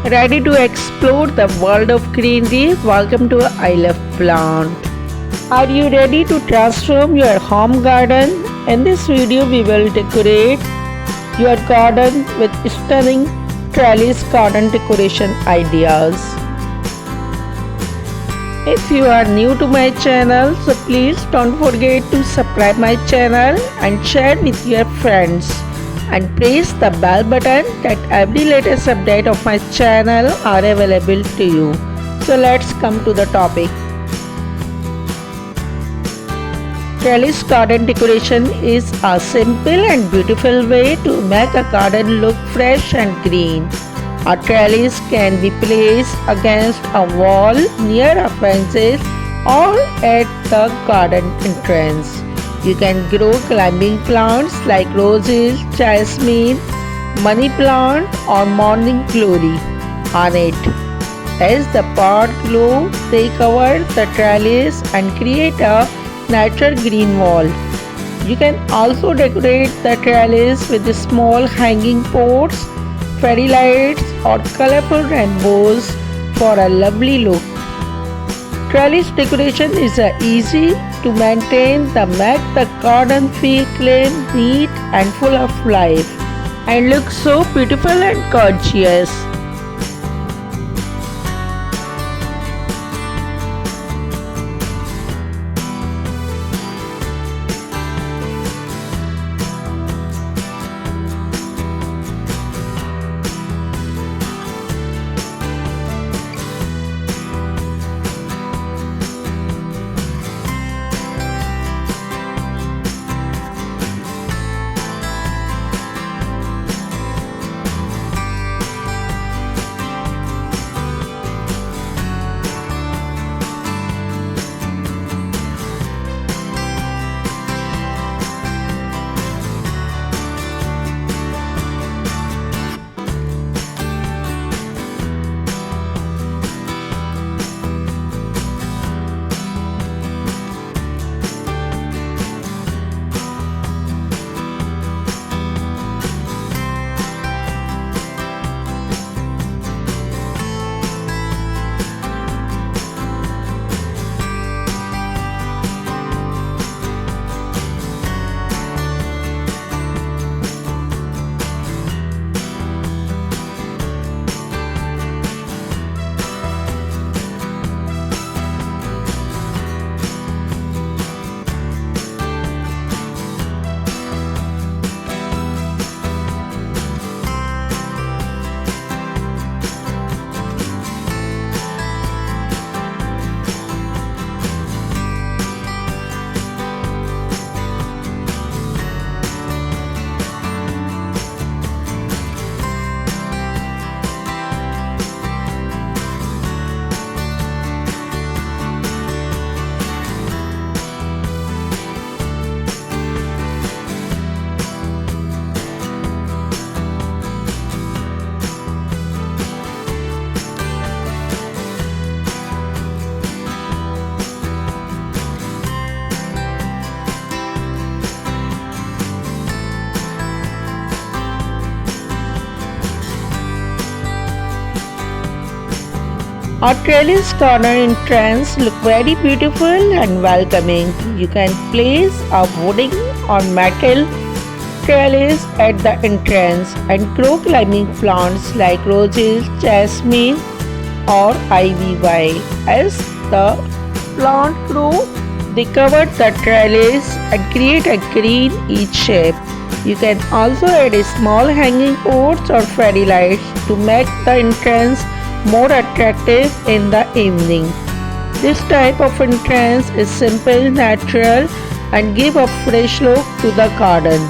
Ready to explore the world of greenery? Welcome to I Love Plant. Are you ready to transform your home garden? In this video we will decorate your garden with stunning Trellis Garden Decoration ideas. If you are new to my channel, so please don't forget to subscribe my channel and share with your friends. And press the bell button that every latest update of my channel are available to you. So let's come to the topic. Trellis Garden Decoration is a simple and beautiful way to make a garden look fresh and green. A trellis can be placed against a wall, near a fences, or at the garden entrance. You can grow climbing plants like roses, jasmine, money plant or morning glory on it. As the pot grows, they cover the trellis and create a natural green wall. You can also decorate the trellis with small hanging pots, fairy lights or colorful rainbows for a lovely look. Trellis decoration is easy to maintain that make the garden feel clean, neat and full of life and look so beautiful and gorgeous. Our Trellis Garden entrance look very beautiful and welcoming. You can place a wooden or metal trellis at the entrance and grow climbing plants like roses, jasmine or ivy. As the plant grow, they cover the trellis and create a green each shape. You can also add a small hanging pots or fairy lights to make the entrance more attractive in the evening. This type of entrance is simple, natural and give a fresh look to the garden.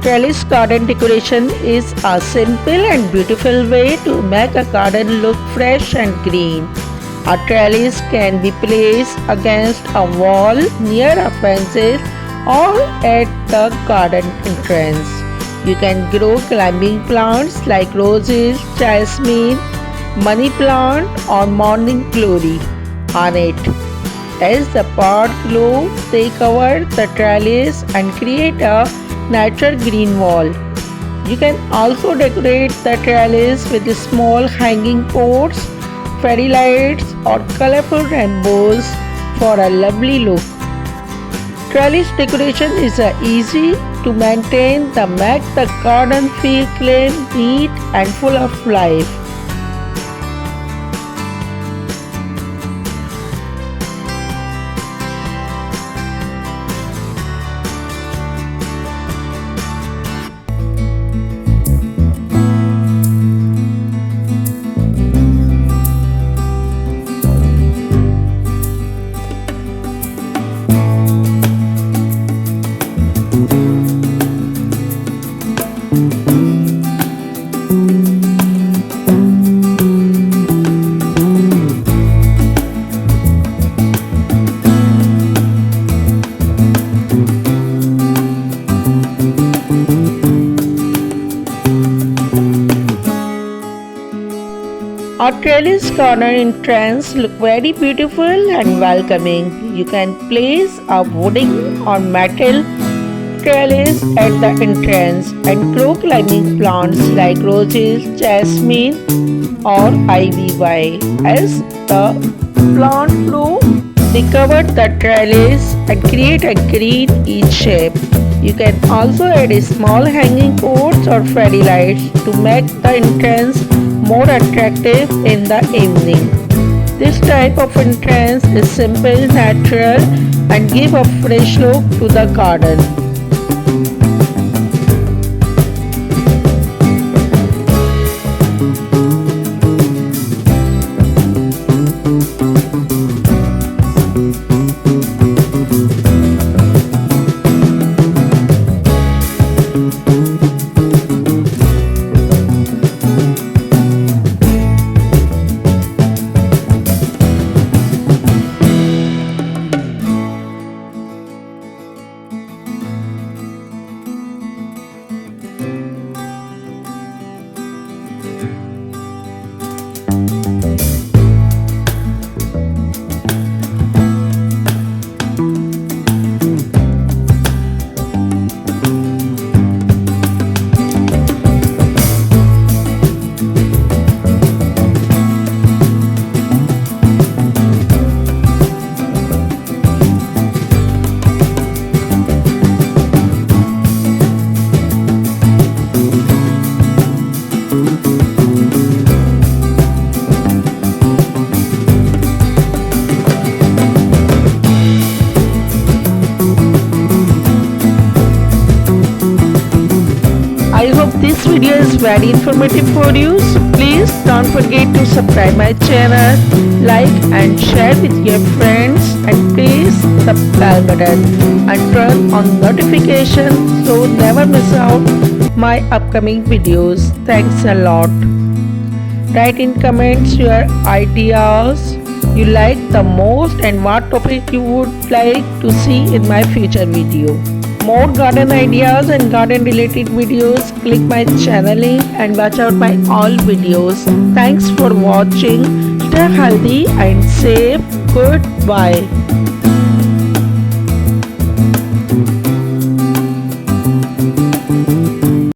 Trellis Garden Decoration is a simple and beautiful way to make a garden look fresh and green. A trellis can be placed against a wall, near a fences, or at the garden entrance. You can grow climbing plants like roses, jasmine, money plant, or morning glory on it. As the pot grows, they cover the trellis and create a natural green wall. You can also decorate the trellis with small hanging pots, fairy lights, or colorful rainbows for a lovely look. Trellis decoration is easy to maintain that make the garden feel clean, neat, and full of life. Our trellis corner entrance look very beautiful and welcoming. You can place a wooden or metal trellis at the entrance and grow climbing plants like roses, jasmine, or ivy. As the plant grow, they cover the trellis and create a green each shape. You can also add small hanging pots or fairy lights to make the entrance more attractive in the evening. This type of entrance is simple, natural, and give a fresh look to the garden. I hope this video is very informative for you. So please don't forget to subscribe my channel, like and share with your friends, and press the bell button and turn on notifications so never miss out my upcoming videos. Thanks a lot. Write in comments your ideas you like the most and what topic you would like to see in my future video. More garden ideas and garden related videos, click my channel link and watch out my all videos. Thanks for watching. Stay healthy and safe. Goodbye.